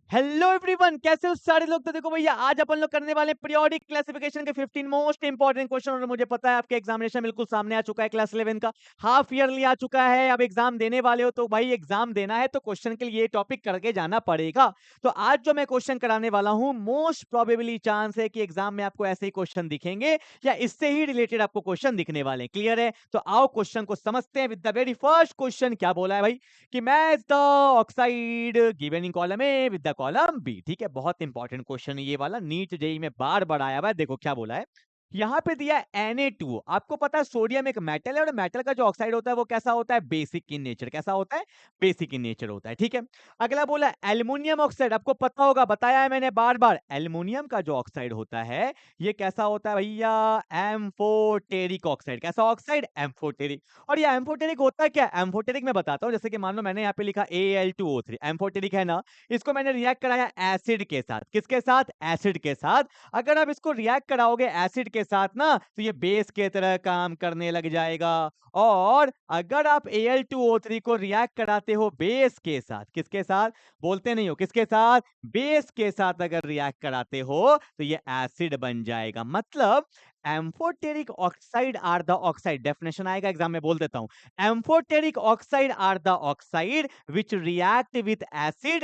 Hello everyone, कैसे हो सारे लोग। तो देखो भैया, आज अपन लोग करने वाले पीरियोडिक क्लासिफिकेशन के 15 मोस्ट इंपॉर्टेंट क्वेश्चन। और मुझे पता है आपके एग्जामिनेशन बिल्कुल सामने आ चुका है, क्लास 11 का हाफ ईयरली आ चुका है। अब एग्जाम देने वाले हो तो भाई एग्जाम देना है तो क्वेश्चन के लिए ये टॉपिक करके जाना पड़ेगा। तो आज जो मैं क्वेश्चन कराने वाला हूं, मोस्ट प्रोबेबली चांस है कि एग्जाम में आपको ऐसे ही क्वेश्चन दिखेंगे या इससे ही रिलेटेड आपको क्वेश्चन दिखने वाले हैं। क्लियर है? तो आओ क्वेश्चन को समझते हैं। With the very first question क्या बोला है भाई कि match the oxide given in column A with the column B. ठीक है, बहुत इंपॉर्टेंट क्वेश्चन है ये वाला, नीट जेई में बार बार आया हुआ है। देखो क्या बोला है, यहां पे दिया Na2। आपको पता है सोडियम एक मेटल है और मेटल का जो ऑक्साइड होता है वो कैसा होता है, बेसिक इन नेचर। कैसा होता है? बेसिक इन नेचर होता है। ठीक है, अगला बोला एल्युमिनियम ऑक्साइड। आपको पता होगा, बताया है मैंने बार बार, एल्युमिनियम का जो ऑक्साइड होता है ये कैसा होता है भैया, एम्फोटेरिक ऑक्साइड। कैसा ऑक्साइड? एम्फोटेरिक। और ये एम्फोटेरिक होता क्या है? एम्फोटेरिक मैं बताता हूं। जैसे कि मान लो मैंने यहाँ पे लिखा Al2O3, एम्फोटेरिक है ना, इसको मैंने रिएक्ट कराया एसिड के साथ। किसके साथ? एसिड के साथ। अगर आप इसको रिएक्ट कराओगे एसिड के साथ ना, तो ये बेस के तरह काम करने लग जाएगा। और अगर आप Al2O3 को रिएक्ट कराते हो बेस के साथ, किसके साथ? बोलते नहीं हो, किसके साथ? बेस के साथ अगर रिएक्ट कराते हो तो ये एसिड बन जाएगा। मतलब amphoteric oxide are the oxide, definition आएगा एग्जाम में, बोल देता हूं। Amphoteric oxide are the oxide which react with acid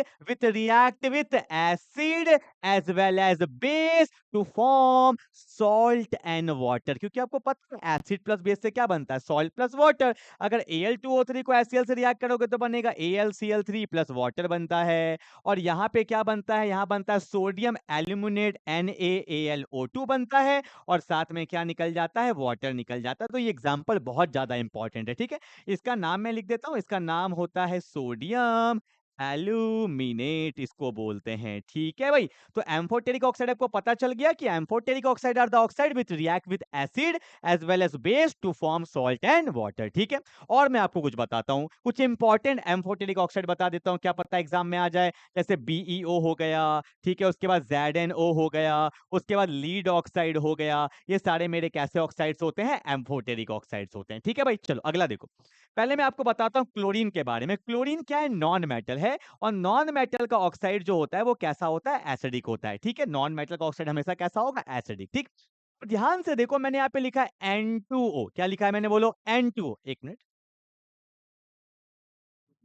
as well as base to form salt and water. क्योंकि आपको पता है एसिड प्लस बेस से क्या बनता है, सॉल्ट प्लस वाटर। अगर Al2O3 को HCl से रिएक्ट करोगे तो बनेगा AlCl3 प्लस वाटर बनता है। और यहां पे क्या बनता है, यहां बनता है सोडियम एल्यूमिनेट NaAlO2 बनता है। और साथ में क्या निकल जाता है, वाटर निकल जाता है। तो ये एग्जांपल बहुत ज्यादा इंपॉर्टेंट है। ठीक है, इसका नाम मैं लिख देता हूं, इसका नाम होता है सोडियम एल्यूमिनेट, इसको बोलते हैं। ठीक है भाई, तो एम्फोटेरिक ऑक्साइड आपको पता चल गया कि amphoteric oxide are the oxide which react with acid as well as base to form salt and water. ठीक है, और मैं आपको कुछ बताता हूं, कुछ इंपॉर्टेंट एम्फोटेरिक ऑक्साइड बता देता हूं, क्या पता एग्जाम में आ जाए। जैसे BeO हो गया, ठीक है, उसके बाद ZnO हो गया, उसके बाद लीड ऑक्साइड हो गया। ये सारे मेरे कैसे ऑक्साइड्स होते हैं, एम्फोटेरिक ऑक्साइड्स होते हैं। ठीक है भाई, चलो अगला देखो। पहले मैं आपको बताता हूं क्लोरीन के बारे में। क्लोरीन क्या है, नॉन मेटल है। और नॉन मेटल का ऑक्साइड जो होता है वो कैसा होता है, एसिडिक होता है। ठीक है, नॉन मेटल का ऑक्साइड हमेशा कैसा होगा, एसिडिक। ठीक, ध्यान से देखो, मैंने यहाँ पे लिखा है N2O। क्या लिखा है मैंने, बोलो N2O। एक मिनट,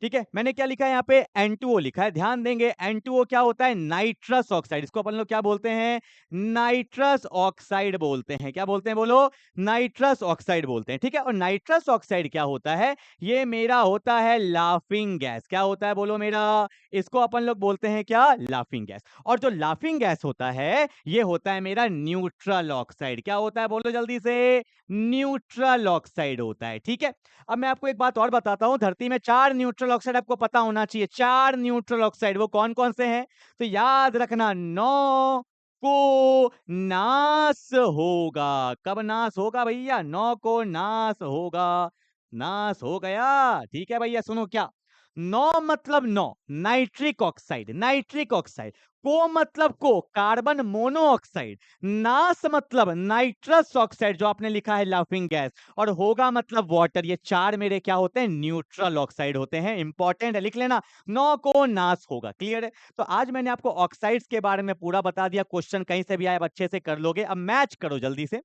ठीक है, मैंने क्या लिखा है यहाँ पे, N2O लिखा है। ध्यान देंगे, N2O क्या होता है, नाइट्रस ऑक्साइड। इसको अपन लोग क्या बोलते हैं, नाइट्रस ऑक्साइड बोलते हैं। क्या बोलते हैं, बोलो? नाइट्रस ऑक्साइड बोलते हैं। ठीक है, और नाइट्रस ऑक्साइड क्या होता है, ये मेरा होता है लाफिंग गैस। क्या होता है, बोलो मेरा? इसको अपन लोग बोलते हैं क्या, लाफिंग गैस। और जो लाफिंग गैस होता है ये होता है मेरा न्यूट्रल ऑक्साइड। क्या होता है, बोलो जल्दी से? न्यूट्रल ऑक्साइड होता है। ठीक है, अब मैं आपको एक बात और बताता हूं, धरती में 4 न्यूट्रल ऑक्साइड आपको पता होना चाहिए। 4 न्यूट्रल ऑक्साइड, वो कौन कौन से हैं? तो याद रखना, नौ को नाश होगा। कब नाश होगा भैया? नौ को नाश होगा। नाश हो गया। ठीक है भैया, सुनो क्या, नौ मतलब नौ, नाइट्रिक ऑक्साइड। नाइट्रिक ऑक्साइड, को मतलब को, कार्बन मोनोऑक्साइड। नाश मतलब नाइट्रस ऑक्साइड जो आपने लिखा है, लाफिंग गैस। और होगा मतलब वाटर। ये 4 मेरे क्या होते हैं, न्यूट्रल ऑक्साइड होते हैं। इंपॉर्टेंट है, लिख लेना, नौ को नाश होगा। क्लियर है? तो आज मैंने आपको ऑक्साइड्स के बारे में पूरा बता दिया। क्वेश्चन कहीं से भी आए, अच्छे से कर लोगे। अब मैच करो जल्दी से।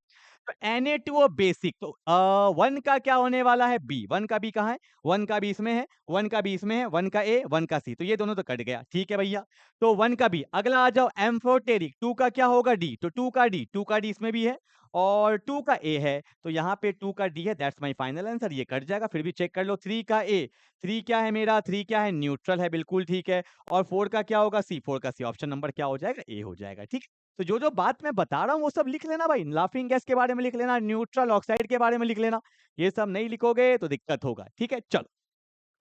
तो Na2O बेसिक, तो 1 का क्या होने वाला है, बी। 1 का बी कहाँ है, 1 का बी इसमें है, 1 का बी इसमें है, 1 का ए, 1 का सी, तो ये दोनों तो कट गया। ठीक है भैया, तो 1 का बी। अगला आ जाओ एम्फोटेरिक, 2 का क्या होगा, डी। तो 2 का डी इसमें भी है, और 2 का ए है, तो यहाँ पे 2 का डी है। दैट्स माय फाइनल आंसर, ये कट जाएगा। फिर भी चेक कर लो, 3 का ए, 3 क्या है मेरा, 3 क्या है, न्यूट्रल है, बिल्कुल ठीक है। और 4 का क्या होगा, सी। 4 का सी, ऑप्शन नंबर क्या हो जाएगा, ए हो जाएगा। ठीक, तो जो जो बात मैं बता रहा हूँ वो सब लिख लेना भाई। लाफिंग गैस के बारे में लिख लेना, न्यूट्रल ऑक्साइड के बारे में लिख लेना। ये सब नहीं लिखोगे तो दिक्कत होगा। ठीक है, चलो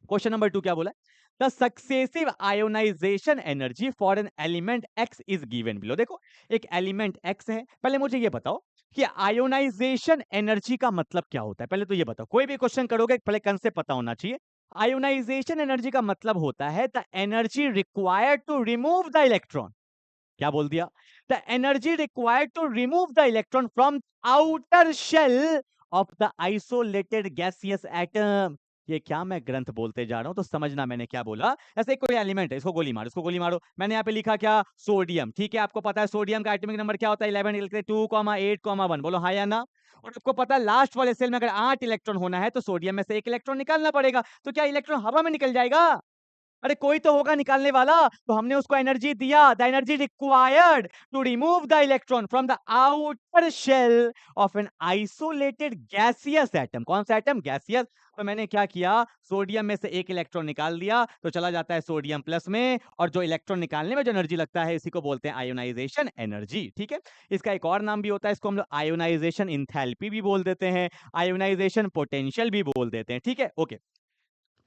क्वेश्चन नंबर 2 क्या बोला है, the successive ionisation energy for an element X is given below. देखो, एक एलिमेंट एक्स है, पहले मुझे ये बताओ कि आयोनाइजेशन एनर्जी का मतलब क्या होता है। पहले तो ये बताओ, कोई भी क्वेश्चन करोगे पहले कंसेप्ट पता होना चाहिए। आयोनाइजेशन एनर्जी का मतलब होता है the energy required to remove the electron. क्या बोल दिया, the energy required to remove the electron from outer shell of the isolated gaseous atom. ये क्या मैं ग्रंथ बोलते जा रहा हूं, तो समझना मैंने क्या बोला। ऐसे कोई एलिमेंट है, इसको गोली मारो, इसको गोली मारो। मैंने यहाँ पे लिखा क्या, सोडियम। ठीक है, आपको पता है सोडियम का एटॉमिक नंबर क्या होता है, 11। लिखते 2,8,1। बोलो हाँ या ना। और आपको पता है लास्ट वाले सेल में अगर 8 इलेक्ट्रॉन होना है तो सोडियम में से 1 इलेक्ट्रॉन निकालना पड़ेगा। तो क्या इलेक्ट्रॉन हवा में निकल जाएगा? अरे कोई तो होगा निकालने वाला। तो हमने उसको एनर्जी दिया, the energy required to remove the electron from the outer shell of an isolated gaseous atom. कौन सा एटम? गैसियस। तो मैंने क्या किया, सोडियम में से 1 इलेक्ट्रॉन निकाल दिया, तो चला जाता है सोडियम प्लस में, और जो इलेक्ट्रॉन निकालने में जो एनर्जी लगता है इसी को बोलते हैं आयोनाइजेशन एनर्जी। ठीक है, इसका एक और नाम भी होता है, इसको हम लोग आयोनाइजेशन इंथैल्पी भी बोल देते हैं, आयोनाइजेशन पोटेंशियल भी बोल देते हैं। ठीक है, ओके,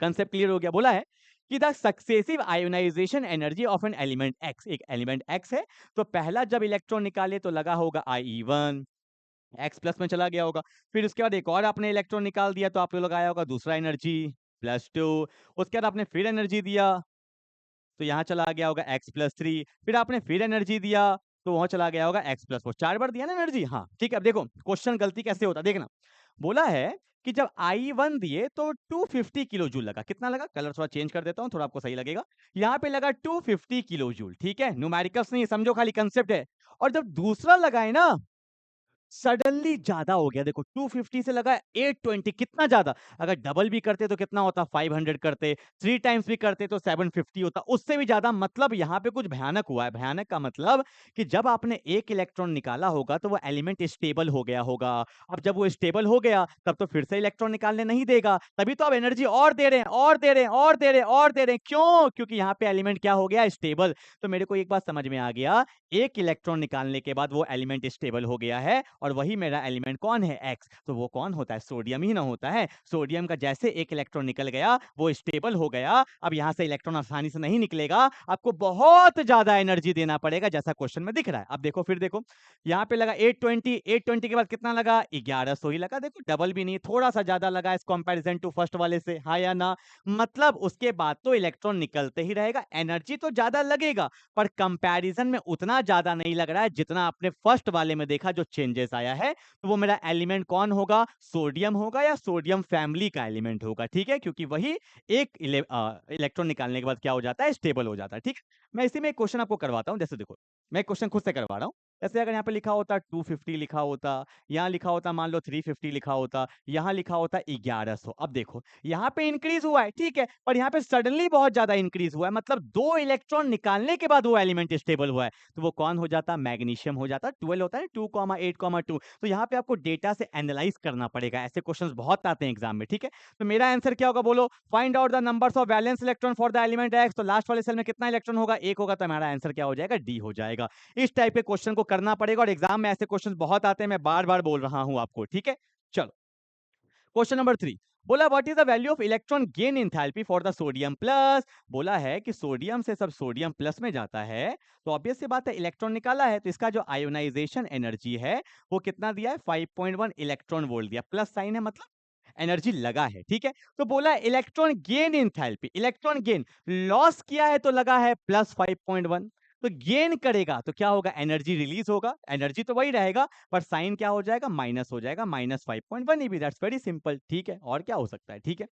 कंसेप्ट क्लियर हो गया। बोला है कि the successive ionisation energy of an element X, एक एलिमेंट एक्स है, तो पहला जब इलेक्ट्रॉन निकाले तो लगा होगा IE1, एक्स प्लस में चला गया होगा। फिर उसके बाद एक और आपने इलेक्ट्रॉन निकाल दिया तो आप लोग लगाया होगा दूसरा एनर्जी +2। उसके बाद आपने फिर एनर्जी दिया तो यहाँ चला गया होगा x+3। फिर आपने फिर एनर्जी दिया तो वहां चला गया होगा x+4। 4 बार दिया ना एनर्जी। हाँ ठीक है, अब देखो क्वेश्चन गलती कैसे होता है, देखना। बोला है कि जब I1 दिए तो 250 किलो जूल लगा। कितना लगा? कलर थोड़ा चेंज कर देता हूं, थोड़ा आपको सही लगेगा। यहाँ पे लगा 250 किलो जूल। ठीक है, न्यूमेरिकल्स नहीं, समझो खाली कंसेप्ट है। और जब दूसरा लगाए ना, सडनली ज्यादा हो गया। देखो 250 से लगा 820, कितना ज्यादा। अगर डबल भी करते तो कितना होता, 500 करते, 3 टाइम्स भी करते तो 750 होता, उससे भी ज्यादा। मतलब यहाँ पे कुछ भयानक हुआ है। भयानक का मतलब कि जब आपने 1 इलेक्ट्रॉन निकाला होगा तो वो एलिमेंट स्टेबल हो गया होगा। अब जब वो स्टेबल हो गया तब तो फिर से इलेक्ट्रॉन निकालने नहीं देगा, तभी तो आप एनर्जी और दे रहे हैं, और दे रहे हैं, और दे रहे हैं, और दे रहे हैं। क्यों? क्योंकि यहाँ पे एलिमेंट क्या हो गया, स्टेबल। तो मेरे को एक बात समझ में आ गया, 1 इलेक्ट्रॉन निकालने के बाद वो एलिमेंट स्टेबल हो गया है, और वही मेरा एलिमेंट कौन है, एक्स। तो वो कौन होता है, सोडियम ही ना होता है। सोडियम का जैसे 1 इलेक्ट्रॉन निकल गया वो स्टेबल हो गया। अब यहां से इलेक्ट्रॉन आसानी से नहीं निकलेगा, आपको बहुत ज्यादा एनर्जी देना पड़ेगा, जैसा क्वेश्चन में दिख रहा है। अब देखो, फिर देखो यहाँ पे लगा 820, 820 के बाद कितना लगा, 1100 ही लगा। देखो डबल भी नहीं, थोड़ा सा ज्यादा लगा इस कंपैरिजन टू फर्स्ट वाले से, हाँ या ना। मतलब उसके बाद तो इलेक्ट्रॉन निकलते ही रहेगा, एनर्जी तो ज्यादा लगेगा, पर कंपैरिजन में उतना ज्यादा नहीं लग रहा है जितना आपने फर्स्ट वाले में देखा जो चेंजेस आया है। तो वो मेरा एलिमेंट कौन होगा, सोडियम होगा, या सोडियम फैमिली का एलिमेंट होगा। ठीक है, क्योंकि वही एक इलेक्ट्रॉन निकालने के बाद क्या हो जाता है, स्टेबल हो जाता है। ठीक है, मैं इसी में एक क्वेश्चन आपको करवाता हूं। जैसे देखो, मैं क्वेश्चन खुद से करवा रहा हूं। जैसे अगर यहाँ पे लिखा होता 250 लिखा होता, यहाँ लिखा होता मान लो 350 लिखा होता, यहाँ लिखा होता 1100। अब देखो यहाँ पे इंक्रीज हुआ है, ठीक है, पर यहाँ पे सडनली बहुत ज्यादा इंक्रीज हुआ है, मतलब 2 इलेक्ट्रॉन निकालने के बाद वो एलिमेंट स्टेबल हुआ है। तो वो कौन हो जाता, मैग्नीशियम हो जाता। 12 होता है 2,8,2। तो यहाँ पे आपको डेटा से एनालाइज करना पड़ेगा, ऐसे क्वेश्चंस बहुत आते हैं एग्जाम में। ठीक है, तो मेरा आंसर क्या होगा, बोलो। Find out the numbers of valence electron for the element x. तो लास्ट वाले सेल में कितना इलेक्ट्रॉन होगा, 1 होगा, तो हमारा आंसर क्या हो जाएगा, डी हो जाएगा। इस टाइप के क्वेश्चन को करना पड़ेगा, और एग्जाम में ऐसे क्वेश्चन बहुत आते हैं, मैं बार बार बोल रहा हूं आपको। ठीक है, चलो क्वेश्चन नंबर 3। बोला what is the value of electron gain enthalpy for the sodium plus. बोला है कि सोडियम से सब सोडियम प्लस में जाता है, तो ऑब्वियस सी बात है इलेक्ट्रॉन निकाला है, तो इसका जो आयोनाइजेशन एनर्जी है वो कितना दिया है, 5.1 इलेक्ट्रॉन वोल्ट दिया। प्लस साइन है मतलब एनर्जी लगा है। ठीक है, तो बोला electron gain enthalpy, electron gain, loss किया है तो लगा है +5.1, तो गेन करेगा तो क्या होगा, एनर्जी रिलीज होगा। एनर्जी तो वही रहेगा, पर साइन क्या हो जाएगा, माइनस हो जाएगा, -5.1 ही भी। That's very simple. ठीक है, और क्या हो सकता है। ठीक है,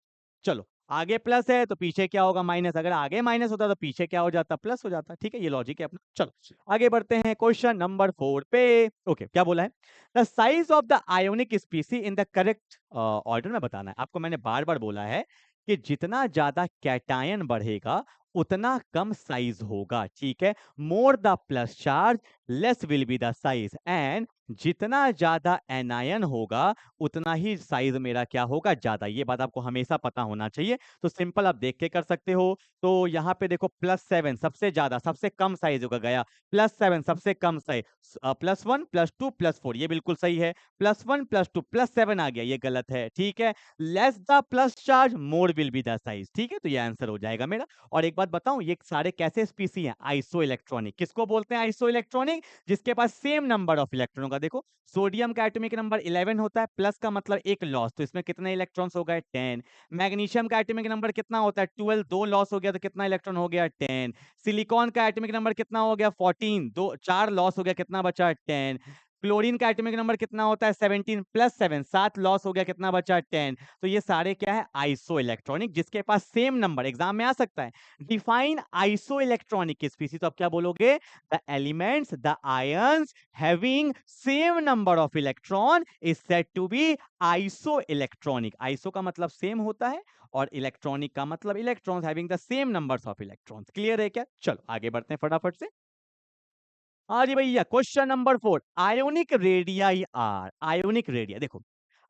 चलो आगे प्लस है तो पीछे क्या होगा, माइनस। अगर आगे माइनस होता तो पीछे क्या हो जाता, प्लस हो जाता। ठीक है, ये लॉजिक है अपना। चलो आगे बढ़ते हैं क्वेश्चन नंबर 4 पे। ओके, क्या बोला है, the size of the ionic स्पीसी in the correct order में बताना है आपको। मैंने बार बार बोला है कि जितना ज्यादा कैटायन बढ़ेगा उतना कम साइज होगा। ठीक है, more the plus charge less will be the size, and जितना ज्यादा एनायन होगा उतना ही साइज मेरा क्या होगा, ज्यादा। ये बात आपको हमेशा पता होना चाहिए। तो सिंपल आप देख के कर सकते हो। तो यहाँ पे देखो +7 सबसे ज्यादा, सबसे कम साइज होगा गया, +7 सबसे कम साइज, +1 +2 +4 ये बिल्कुल सही है, +1 +2 +7 आ गया, ये गलत है। ठीक है, less the plus charge more will be the size. ठीक है, तो ये आंसर हो जाएगा मेरा। और एक बात बताऊं, ये सारे कैसे स्पीसी हैं, आइसो इलेक्ट्रॉनिक। किसको बोलते हैं आइसो इलेक्ट्रॉनिक, जिसके पास सेम नंबर ऑफ इलेक्ट्रॉन होगा। देखो सोडियम का एटॉमिक नंबर 11 होता है, प्लस का मतलब एक लॉस, तो इसमें कितने इलेक्ट्रॉन्स हो गए, 10। मैग्नीशियम का एटॉमिक नंबर कितना होता है, 12, दो लॉस हो गया तो कितना इलेक्ट्रॉन हो गया, 10। सिलिकॉन का एटॉमिक नंबर कितना हो गया, 14, दो 4 लॉस हो गया, कितना बचा, 10। क्लोरीन का एटॉमिक नंबर कितना होता है 17 प्लस 7, 7 लॉस हो गया, कितना बचा 10। तो ये सारे क्या है आइसो इलेक्ट्रॉनिक, जिसके पास सेम नंबर, एग्जाम में आ सकता है। डिफाइन आइसो इलेक्ट्रॉनिक स्पीसीज, तो अब क्या बोलोगे, the elements the ions having same number of electron is said to be isoelectronic. Iso का मतलब सेम होता है और इलेक्ट्रॉनिक का मतलब electrons having the same numbers of electrons. Clear है क्या? चलो आगे बढ़ते हैं फटाफट से। हाँ जी भैया, question number 4, ionic radii are. Ionic radii, देखो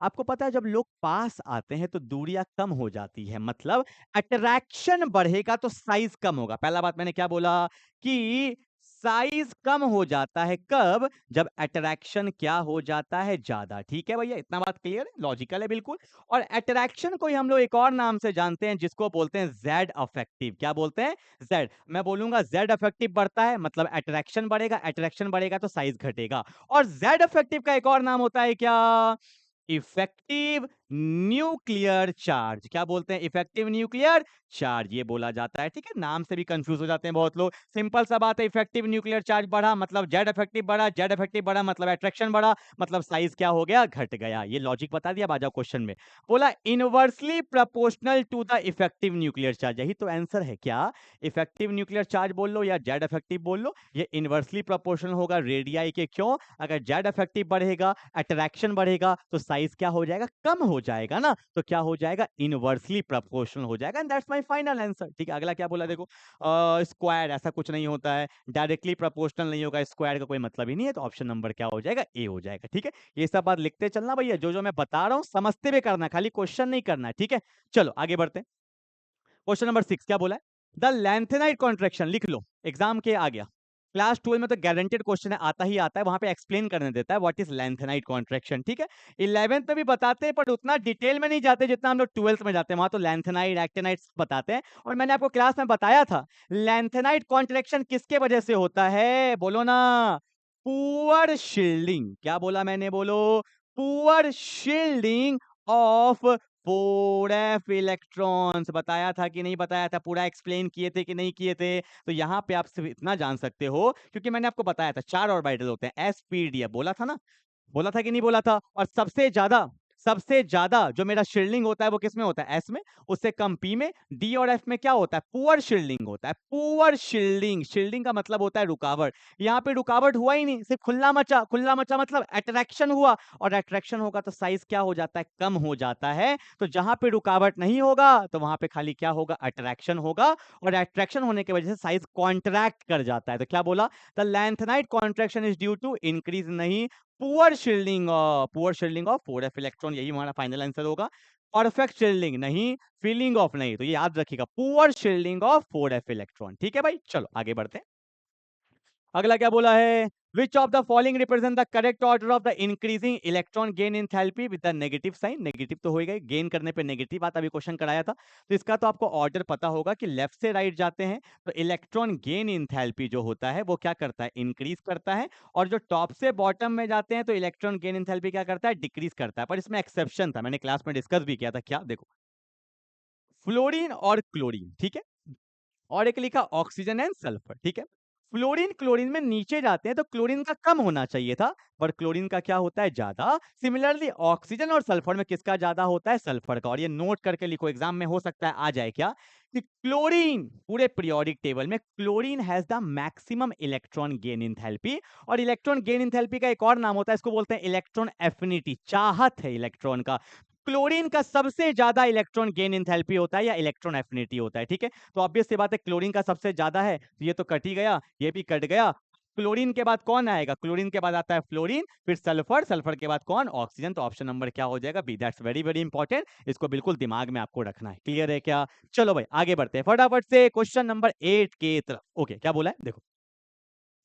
आपको पता है जब लोग पास आते हैं तो दूरियां कम हो जाती है, मतलब अट्रैक्शन बढ़ेगा तो साइज कम होगा। पहला बात मैंने क्या बोला कि साइज कम हो जाता है, कब, जब अट्रैक्शन क्या हो जाता है ज्यादा। ठीक है भैया, इतना बात क्लियर है, लॉजिकल है बिल्कुल। और अट्रैक्शन को ही हम लोग एक और नाम से जानते हैं जिसको बोलते हैं जेड अफेक्टिव। क्या बोलते हैं? जेड। मैं बोलूंगा जेड अफेक्टिव बढ़ता है मतलब अट्रैक्शन बढ़ेगा, अट्रैक्शन बढ़ेगा तो साइज घटेगा। और जेड अफेक्टिव का एक और नाम होता है क्या, इफेक्टिव न्यूक्लियर चार्ज। क्या बोलते हैं? इफेक्टिव न्यूक्लियर चार्ज, ये बोला जाता है। ठीक है, नाम से भी कंफ्यूज हो जाते हैं बहुत लोग। सिंपल सा बात है, इफेक्टिव न्यूक्लियर चार्ज बढ़ा मतलब जेड इफेक्टिव बढ़ा, जेड इफेक्टिव बढ़ा मतलब अट्रैक्शन बढ़ा, मतलब साइज क्या हो गया, घट गया। ये लॉजिक बता दिया। अब आ जाओ क्वेश्चन में, बोला inversely proportional to the effective nuclear charge. यही तो आंसर है क्या, इफेक्टिव न्यूक्लियर चार्ज बोल लो या जेड इफेक्टिव बोल लो, ये इनवर्सली प्रोपोर्शनल होगा रेडियाई के। क्यों? अगर जेड इफेक्टिव बढ़ेगा, अट्रैक्शन बढ़ेगा तो साइज क्या हो जाएगा, कम हो जाएगा ना, तो क्या हो जाएगा, इनवर्सली प्रोपोर्शनल हो जाएगा। And that's my final answer. ठीक है, अगला क्या बोला देखो, स्क्वायर, ऐसा कुछ नहीं होता है, डायरेक्टली प्रोपोर्शनल नहीं होगा, स्क्वायर का कोई मतलब ही नहीं है, तो ऑप्शन नंबर क्या हो जाएगा, ए हो जाएगा। ठीक है, ये सब बात लिखते चलना भैया, जो जो मैं बता रहा हूं समझते हुए करना, खाली क्वेश्चन नहीं करना है। ठीक है, चलो आगे बढ़ते हैं। क्वेश्चन नंबर 6 क्या बोला है, द लेंथेनाइट कॉन्ट्रैक्शन। लिख लो, एग्जाम के आ गया। क्लास 12 में तो गारंटेड क्वेश्चन है, आता ही आता है, वहां पे एक्सप्लेन करने देता है व्हाट इज लेंथेनाइट कॉन्ट्रैक्शन। ठीक है, 11th में भी बताते हैं पर उतना डिटेल में नहीं जाते जितना हम लोग 12th में जाते हैं, वहां तो लेंथेनाइट एक्टिनाइट बताते हैं। और मैंने आपको क्लास में बताया था लेंथेनाइट कॉन्ट्रैक्शन किसके वजह से होता है, बोलो ना, पुअर शील्डिंग। क्या बोला मैंने, बोलो, poor shielding of 4f electrons. बताया था कि नहीं बताया था, पूरा एक्सप्लेन किए थे कि नहीं किए थे? तो यहां पे आप सिर्फ इतना जान सकते हो क्योंकि मैंने आपको बताया था 4 ऑर्बिटल होते हैं, एस पी डी, बोला था ना, बोला था कि नहीं बोला था? और सबसे ज्यादा जो मेरा शील्डिंग होता है वो किस में होता है, एस में, उससे कम पी में, डी और एफ में क्या होता है, पुअर शील्डिंग होता है। पुअर शील्डिंग, शील्डिंग का मतलब होता है रुकावट। यहाँ पे रुकावट हुआ ही नहीं, सिर्फ खुला मचा, खुला मचा मतलब अट्रैक्शन हुआ, और अट्रैक्शन होगा तो साइज क्या हो जाता है, कम हो जाता है। तो जहां पे रुकावट नहीं होगा तो वहां पे खाली क्या होगा, अट्रैक्शन होगा, और अट्रैक्शन होने की वजह से साइज कॉन्ट्रैक्ट कर जाता है। तो क्या बोला, the lanthanide contraction is due to increase, नहीं, poor shielding, poor shielding of 4f electron, यही हमारा फाइनल आंसर होगा। परफेक्ट शील्डिंग नहीं, फीलिंग ऑफ नहीं, तो ये याद रखिएगा, poor shielding of 4f electron. ठीक है भाई, चलो आगे बढ़ते हैं। अगला क्या बोला है, which of the following represent the correct order of the increasing electron gain enthalpy with the negative sign. Negative तो होएगा, गेन करने पे नेगेटिव बात, अभी क्वेश्चन कराया था, तो इसका तो आपको ऑर्डर पता होगा कि लेफ्ट से राइट जाते हैं तो इलेक्ट्रॉन गेन एंथैल्पी जो होता है वो क्या करता है, इंक्रीज करता है, और जो टॉप से बॉटम में जाते हैं तो इलेक्ट्रॉन गेन एंथैल्पी क्या करता है, डिक्रीज करता है। पर इसमें एक्सेप्शन था, मैंने क्लास में डिस्कस भी किया था। क्या, देखो, फ्लोरीन और क्लोरीन, ठीक है, और एक लिखा ऑक्सीजन एंड सल्फर। ठीक है, फ्लोरीन क्लोरीन में नीचे जाते हैं तो क्लोरीन का कम होना चाहिए था, पर क्लोरीन का क्या होता है, ज्यादा। सिमिलरली ऑक्सीजन और सल्फर में किसका ज्यादा होता है, सल्फर का। और ये नोट करके लिखो, एग्जाम में हो सकता है आ जाए क्या, कि क्लोरीन पूरे पीरियोडिक टेबल में chlorine has the maximum electron gain enthalpy. और इलेक्ट्रॉन गेन एंथैल्पी का एक और नाम होता है, इसको बोलते हैं इलेक्ट्रॉन एफिनिटी, चाहत है इलेक्ट्रॉन का। क्लोरीन का सबसे ज्यादा इलेक्ट्रॉन गेन एंथैल्पी होता है या इलेक्ट्रॉन एफिनिटी होता है। ठीक है, तो ऑब्वियस सी बात है क्लोरीन का सबसे ज्यादा है, तो ये तो कट ही गया, ये भी कट गया। क्लोरीन के बाद कौन आएगा, क्लोरीन के बाद आता है फ्लोरीन, फिर सल्फर, सल्फर के बाद कौन, ऑक्सीजन। तो ऑप्शन नंबर क्या हो जाएगा, B. That's very very important, इसको बिल्कुल दिमाग में आपको रखना है। क्लियर है क्या? चलो भाई आगे बढ़ते हैं फटाफट से क्वेश्चन नंबर 8 के तरफ। ओके, क्या बोला है देखो,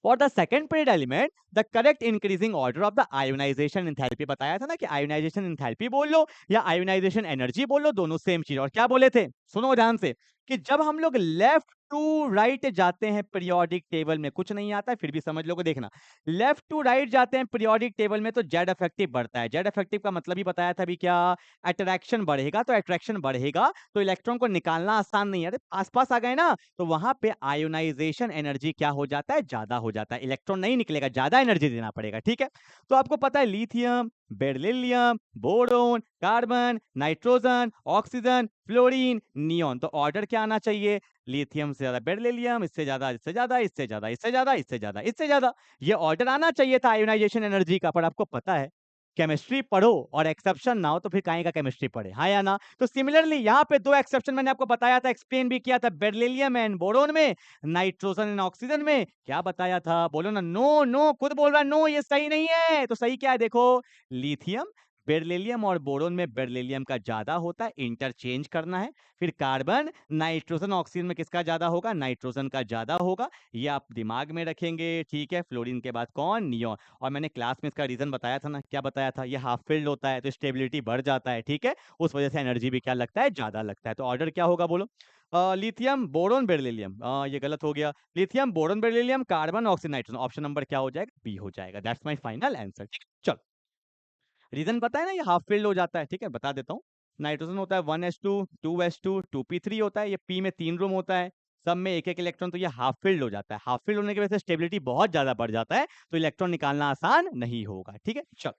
for the second period element the correct increasing order of the ionisation enthalpy. बताया था ना कि आयोनाइजेशन एंथैल्पी बोल लो या आयोनाइजेशन एनर्जी बोल लो, दोनों सेम चीज। और क्या बोले थे, सुनो ध्यान से, कि जब हम लोग लेफ्ट टू राइट जाते हैं पीरियोडिक टेबल में, कुछ नहीं आता है फिर भी समझ लोगे, देखना लेफ्ट टू राइट जाते हैं पीरियोडिक टेबल में तो जेड इफेक्टिव बढ़ता है। जेड इफेक्टिव का मतलब ही बताया था अभी, क्या अट्रैक्शन बढ़ेगा, तो अट्रैक्शन बढ़ेगा तो इलेक्ट्रॉन को निकालना आसान नहीं है। अरे आसपास आ गए ना, तो वहां पे आयोनाइजेशन एनर्जी क्या हो जाता है, ज्यादा हो जाता है, इलेक्ट्रॉन नहीं निकलेगा, ज्यादा एनर्जी देना पड़ेगा। ठीक है, तो आपको पता है lithium, beryllium, boron, carbon, nitrogen, oxygen, fluorine, neon, तो ऑर्डर क्या आना चाहिए, लिथियम से ज्यादा बेरिलियम, इससे ज्यादा, इससे ज्यादा, इससे ज्यादा, इससे ज्यादा, इससे ज्यादा, इससे ज्यादा, ये ऑर्डर आना चाहिए था आयोनाइजेशन एनर्जी का। पर आपको पता है केमिस्ट्री पढ़ो और एक्सेप्शन ना हो तो फिर काहे का केमिस्ट्री पढ़े, हाँ या ना। तो सिमिलरली यहाँ पे दो एक्सेप्शन मैंने आपको बताया था, एक्सप्लेन भी किया था, बेरिलियम एंड बोरोन में, नाइट्रोजन एंड ऑक्सीजन में, क्या बताया था, बोलो ना, नो नो, खुद बोल रहा नो, ये सही नहीं है। तो सही क्या है, देखो लिथियम, बेरिलियम और बोरोन में बेरिलियम का ज्यादा होता है, इंटरचेंज करना है। फिर कार्बन, नाइट्रोजन, ऑक्सीजन में किसका ज्यादा होगा, नाइट्रोजन का ज्यादा होगा, ये आप दिमाग में रखेंगे। ठीक है, फ्लोरीन के बाद कौन, नियोन। और मैंने क्लास में इसका रीजन बताया था ना, क्या बताया था, ये हाफ फिल्ड होता है तो स्टेबिलिटी बढ़ जाता है। ठीक है, उस वजह से एनर्जी भी क्या लगता है, ज्यादा लगता है। तो ऑर्डर क्या होगा बोलो, लिथियम, बोरोन, बेरिलियम, ये गलत हो गया, lithium, boron, beryllium, carbon, oxygen, nitrogen, option number क्या हो जाएगा, बी हो जाएगा। That's my final answer. ठीक है, चलो रीजन पता है ना, ये हाफ फिल्ड हो जाता है। ठीक है, बता देता हूँ, नाइट्रोजन होता है 1s2, 2s2, 2p3 होता है, ये p में 3 रूम होता है, सब में एक एक इलेक्ट्रॉन, तो ये हाफ फिल्ड हो जाता है। हाफ फिल्ड होने की वजह से स्टेबिलिटी बहुत ज्यादा बढ़ जाता है, तो इलेक्ट्रॉन निकालना आसान नहीं होगा। ठीक है, चलो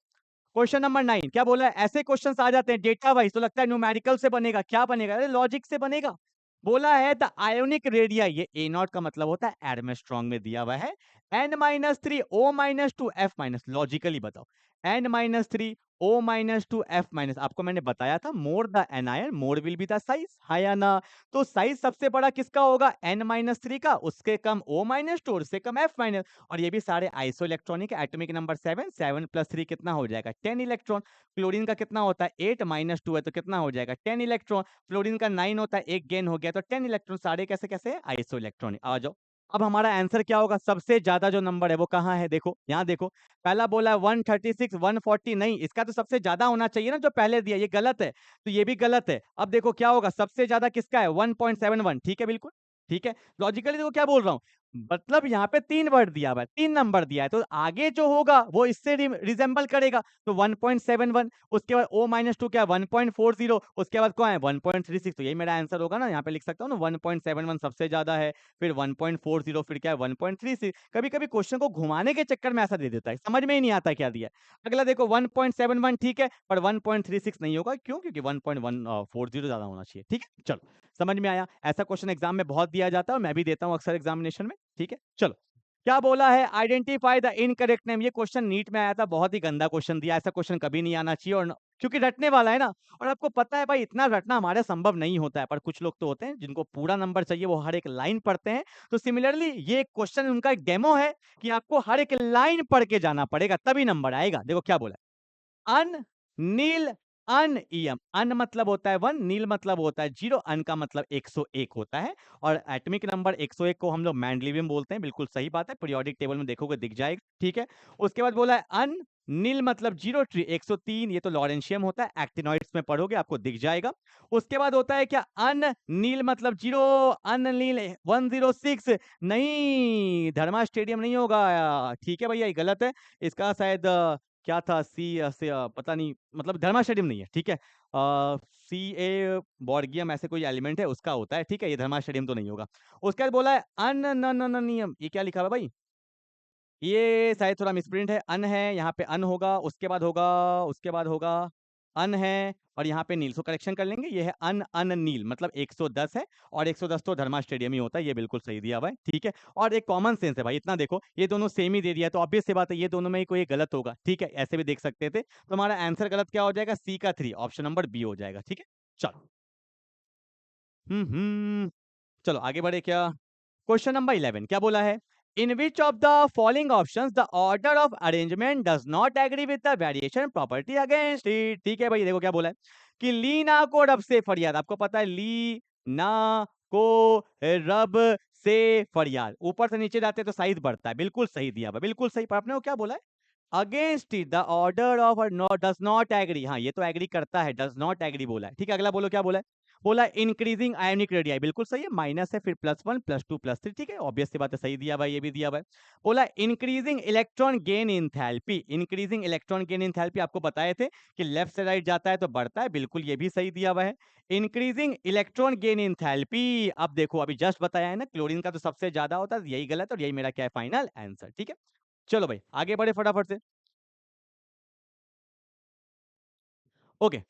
क्वेश्चन नंबर 9 क्या बोला है, ऐसे क्वेश्चंस आ जाते हैं डेटा वाइज, तो लगता है न्यूमेरिकल से बनेगा, क्या बनेगा, अरे लॉजिक से बनेगा। बोला है द आयोनिक रेडिया, ये ए नॉट का मतलब होता है एडमेस्ट्रॉन्ग में दिया हुआ है, n-3 O-2 F-, लॉजिकली बताओ, n-3 O-2 F-, आपको मैंने बताया था more the anion more will be the size, हाँ या ना। तो साइज सबसे बड़ा किसका होगा, n-3 का, उसके कम O-2 और उससे कम F-, और ये भी सारे आइसो इलेक्ट्रॉनिक, एटॉमिक नंबर 7, 7 + 3 कितना हो जाएगा, 10 इलेक्ट्रॉन। क्लोरीन का कितना होता है, 8 - 2 है तो कितना हो जाएगा, 10 इलेक्ट्रॉन। फ्लोरीन का 9 होता है, एक गेन हो गया तो 10 इलेक्ट्रॉन, सारे कैसे कैसे आइसो इलेक्ट्रॉनिक। आ जाओ, अब हमारा आंसर क्या होगा, सबसे ज्यादा जो नंबर है वो कहाँ है, देखो यहाँ देखो, पहला बोला है 136, 140, नहीं, इसका तो सबसे ज्यादा होना चाहिए ना जो पहले दिया, ये गलत है, तो ये भी गलत है। अब देखो क्या होगा, सबसे ज्यादा किसका है, 1.71, ठीक है, बिल्कुल ठीक है। लॉजिकली देखो क्या बोल रहा हूँ, मतलब यहाँ पे 3 वर्ड दिया हुआ है, 3 नंबर दिया है, तो आगे जो होगा वो इससे रिजेंबल करेगा, तो 1.71, उसके बाद O-2 क्या है 1.40, उसके बाद कौन है 1.36, तो यही मेरा आंसर होगा ना, यहाँ पे लिख सकता हूँ ना, 1.71 सबसे ज्यादा है, फिर 1.40, फिर क्या है 1.36। कभी कभी क्वेश्चन को घुमाने के चक्कर में ऐसा दे देता है, समझ में ही नहीं आता क्या दिया है। अगला देखो 1.71 ठीक है, पर 1.36 नहीं होगा, क्यों, क्योंकि 1.140 ज्यादा होना चाहिए। ठीक है, चलो समझ में आया, ऐसा क्वेश्चन एग्जाम में बहुत दिया जाता है और मैं भी देता हूं अक्सर एग्जामिनेशन में। ठीक है, चलो क्या बोला है, आइडेंटिफाई द इनकरेक्ट नेम, ये क्वेश्चन नीट में आया था, बहुत ही गंदा क्वेश्चन दिया, ऐसा क्वेश्चन कभी नहीं आना चाहिए, और क्योंकि रटने वाला है ना, और आपको पता है भाई इतना रटना हमारे संभव नहीं होता है, पर कुछ लोग तो होते हैं जिनको पूरा नंबर चाहिए, वो हर एक लाइन पढ़ते हैं। तो सिमिलरली ये क्वेश्चन उनका एक डेमो है कि आपको हर एक लाइन पढ़ के जाना पड़ेगा तभी नंबर आएगा। देखो क्या बोला, अन, नील, अनईएम, अन मतलब होता है 1, नील मतलब होता है 0, अन का मतलब 101 होता है, और एटॉमिक नंबर 101 को हम लोग मेंडलीवियम बोलते हैं, बिल्कुल सही बात है, पीरियोडिक टेबल में देखोगे दिख जाएगा। ठीक है, उसके बाद बोला है अन, नील मतलब 0, ट्री 103, ये तो लॉरेंशियम होता है, एक्टिनॉइड्स में पढ़ोगे आपको दिख जाएगा। उसके बाद होता है क्या, अन नील मतलब 0, अन नील 106, नहीं धर्मा स्टेडियम नहीं होगा, ठीक है भैया ये गलत है, इसका शायद क्या था, पता नहीं, मतलब धर्मा स्टेडियम नहीं है। ठीक है, सी ए बॉर्गियम ऐसे कोई एलिमेंट है उसका होता है। ठीक है, ये धर्मा स्टेडियम तो नहीं होगा। उसके बाद बोला है अन न न न नियम, ये क्या लिखा हुआ है भाई, ये शायद थोड़ा मिसप्रिंट है, अन है यहाँ पे, अन होगा, उसके बाद होगा, उसके बाद होगा अन है, और यहाँ पे नील, सो करेक्शन कर लेंगे, ये है अन, अन नील मतलब 110 है, और 110 तो धर्मा स्टेडियम ही होता है, ये बिल्कुल सही दिया हुआ है। ठीक है, और एक कॉमन सेंस है भाई, इतना देखो ये दोनों सेम ही दे दिया, तो ऑब्वियस सी बात है ये दोनों में ही कोई एक गलत होगा। ठीक है, ऐसे भी देख सकते थे, तो हमारा आंसर गलत क्या हो जाएगा, सी का 3, ऑप्शन नंबर बी हो जाएगा। ठीक है, चलो चलो आगे बढ़े क्या, क्वेश्चन नंबर 11 क्या बोला है, in which of the following options the order of arrangement does not agree with the variation property against it. ठीक है भाई, देखो क्या बोला है कि ली ना को रब से फरियाद, आपको पता है ली ना को रब से फरियाद, ऊपर से नीचे जाते हैं तो साइज बढ़ता है, बिल्कुल सही दिया भाई, बिल्कुल सही। पर आपने वो क्या बोला है, against it the order of does not agree, हाँ ये तो एग्री करता है, डज नॉट एग्री बोला है। ठीक है, अगला बोलो क्या बोला है, बोला इंक्रीजिंग आयोनिक रेडियाई, बिल्कुल सही है, माइनस है फिर +1 +2 +3, ठीक है, ऑब्वियस सी बात है, सही दिया हुआ है, ये भी दिया हुआ है। बोला increasing electron gain enthalpy, increasing electron gain enthalpy आपको बताए थे कि लेफ्ट से राइट जाता है तो बढ़ता है, बिल्कुल ये भी सही दिया हुआ है। इंक्रीजिंग इलेक्ट्रॉन गेन एंथैल्पी, अब देखो अभी जस्ट बताया है ना, क्लोरीन का तो सबसे ज्यादा होता है, यही गलत और यही मेरा क्या है फाइनल आंसर, ठीक है। चलो भाई आगे बढ़े फटाफट से। ओके,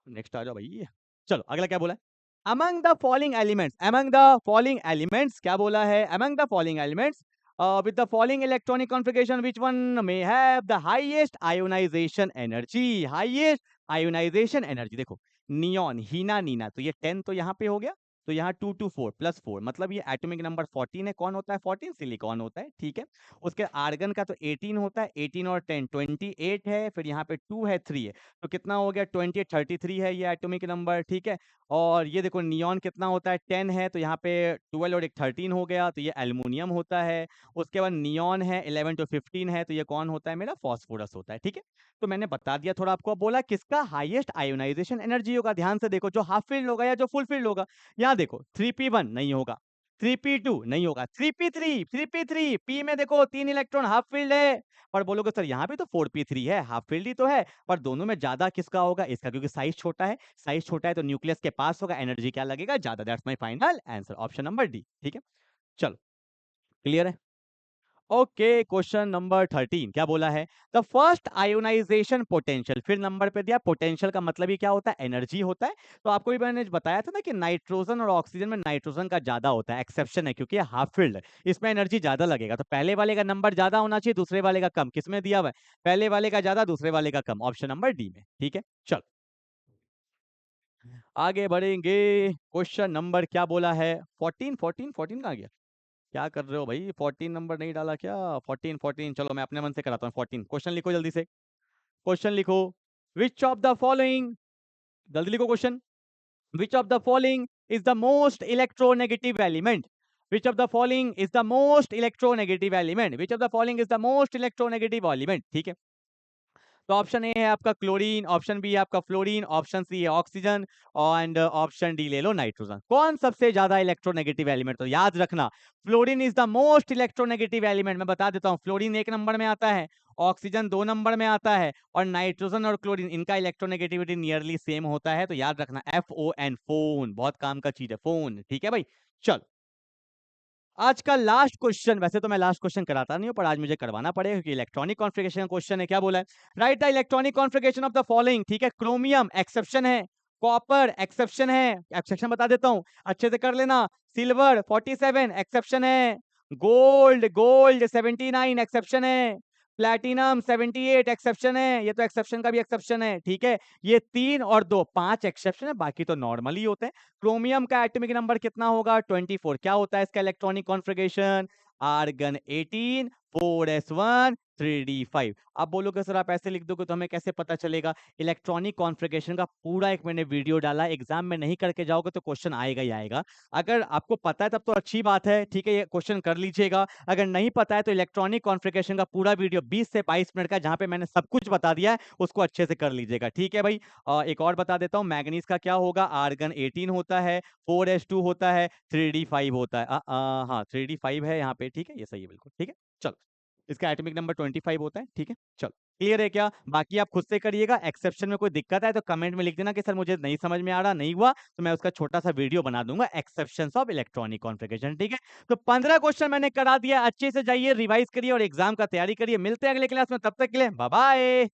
नेक्स्ट आ जाओ भाई। चलो अगला क्या बोला है? Among the following elements, among the following elements क्या बोला है? Among the following elements with the following electronic configuration which one may have the highest ionization energy, highest ionization energy। देखो नियॉन, हीना, नीना, तो ये 10 तो यहाँ पे हो गया, तो यहाँ 2 2 4 +4 मतलब ये एटॉमिक नंबर 14 है। कौन होता है 14? सिलिकॉन होता है, ठीक है। उसके आर्गन का तो 18 होता है, 18 और 10 28 है, फिर यहाँ पे 2 है 3 है, तो कितना हो गया 28 33 है ये एटॉमिक नंबर, ठीक है। और ये देखो नियॉन कितना होता है 10 है, तो यहाँ पे 12 और एक 13 हो गया, तो ये एल्युमिनियम होता है। उसके बाद नियॉन है 11 to 15 है, तो ये कौन होता है मेरा फॉस्फोरस होता है, ठीक है। तो मैंने बता दिया थोड़ा आपको। अब बोला किसका हाईएस्ट आयोनाइजेशन एनर्जी होगा, ध्यान से देखो, जो हाफ फील्ड होगा या जो फुल फील्ड होगा। यहाँ देखो 3p1 नहीं होगा, 3p2 नहीं होगा, 3p3, 3p3 p में देखो 3 इलेक्ट्रॉन हाफ फील्ड है। पर बोलोगे सर यहाँ पे तो 4p3 है, हाफ फील्ड ही तो है, पर दोनों में ज्यादा किसका होगा? इसका, क्योंकि साइज छोटा है, साइज छोटा है तो न्यूक्लियस के पास होगा, एनर्जी क्या लगेगा? ज्यादा। That's my final answer, option number D, ठीक है। चलो क्लियर है। ओके, क्वेश्चन नंबर 13 क्या बोला है? द फर्स्ट आयोनाइजेशन पोटेंशियल, फिर नंबर पे दिया, पोटेंशियल का मतलब ही क्या होता है? एनर्जी होता है। तो आपको भी मैंने बताया था ना कि नाइट्रोजन और ऑक्सीजन में नाइट्रोजन का ज्यादा होता है, एक्सेप्शन है क्योंकि ये हाफ फील्ड है, इसमें एनर्जी ज्यादा लगेगा। तो पहले वाले का नंबर ज्यादा होना चाहिए, दूसरे वाले का कम। किसमें दिया हुआ है? पहले वाले का ज्यादा, दूसरे वाले का कम, ऑप्शन नंबर डी में, ठीक है। चलो आगे बढ़ेंगे। क्वेश्चन नंबर क्या बोला है? 14 14 14 कहाँ गया? क्या कर रहे हो भाई? 14 नंबर नहीं डाला क्या? 14 14, चलो मैं अपने मन से कराता हूँ 14। क्वेश्चन लिखो जल्दी से, क्वेश्चन लिखो। विच ऑफ द फॉलोइंग, जल्दी लिखो question. Which of the following is the most electronegative element? Which of the following is the most electronegative element? Which of the following is the most electronegative element, ठीक है। तो option A है आपका chlorine, option B है आपका fluorine, option C है oxygen, and option D ले लो nitrogen. कौन सबसे ज्यादा इलेक्ट्रोनेगेटिव एलिमेंट? तो याद रखना fluorine is the most electronegative element. मैं बता देता हूँ, फ्लोरीन 1 नंबर में आता है, ऑक्सीजन 2 नंबर में आता है, और नाइट्रोजन और क्लोरीन इनका इलेक्ट्रोनेगेटिविटी नियरली सेम होता है। तो याद रखना FON, फोन, बहुत काम का चीज है फोन, ठीक है भाई। चलो आज का लास्ट क्वेश्चन, वैसे तो मैं लास्ट क्वेश्चन कराता नहीं हूं, पर आज मुझे करवाना पड़ेगा क्योंकि इलेक्ट्रॉनिक कॉन्फ़िगरेशन का क्वेश्चन है। क्या बोला है? Right the electronic configuration of the following, ठीक है। क्रोमियम एक्सेप्शन है, कॉपर एक्सेप्शन है, एक्सेप्शन बता देता हूं अच्छे से कर लेना। सिल्वर 47 एक्सेप्शन है, गोल्ड गोल्ड 79 एक्सेप्शन है, प्लैटिनम 78 एक्सेप्शन है, ये तो एक्सेप्शन का भी एक्सेप्शन है, ठीक है। ये 3 और 2 5 एक्सेप्शन है, बाकी तो नॉर्मल ही होते हैं। क्रोमियम का एटॉमिक नंबर कितना होगा? 24। क्या होता है इसका electronic configuration? Argon 18 4s1 3d5। अब बोलोगे सर आप ऐसे लिख दोगे तो हमें कैसे पता चलेगा? इलेक्ट्रॉनिक कॉन्फ़िगरेशन का पूरा एक मैंने वीडियो डाला, एग्जाम में नहीं करके जाओगे तो क्वेश्चन आएगा ही आएगा। अगर आपको पता है तब तो अच्छी बात है, ठीक है, ये क्वेश्चन कर लीजिएगा। अगर नहीं पता है तो इलेक्ट्रॉनिक कॉन्फ़िगरेशन का पूरा वीडियो 20 से 22 मिनट का, जहां पे मैंने सब कुछ बता दिया है, उसको अच्छे से कर लीजिएगा, ठीक है भाई। एक और बता देता हूँ, मैग्नीज का क्या होगा? आर्गन 18 होता है, 4s2 होता है, 3d5 होता है। हाँ 3d5 है यहाँ पे, ठीक है, ये सही है बिल्कुल, ठीक है। चलो इसका एटॉमिक नंबर 25 होता है, ठीक है। चलो क्लियर है क्या? बाकी आप खुद से करिएगा। एक्सेप्शन में कोई दिक्कत है तो कमेंट में लिख देना कि सर मुझे नहीं समझ में आ रहा, नहीं हुआ, तो मैं उसका छोटा सा वीडियो बना दूंगा, एक्सेप्शंस ऑफ इलेक्ट्रॉनिक कॉन्फ़िगरेशन, ठीक है। तो 15 क्वेश्चन मैंने करा दिया, अच्छे से जाइए रिवाइज करिए और एग्जाम का तैयारी करिए। मिलते हैं अगले क्लास में, तब तक के लिए बाय बाय।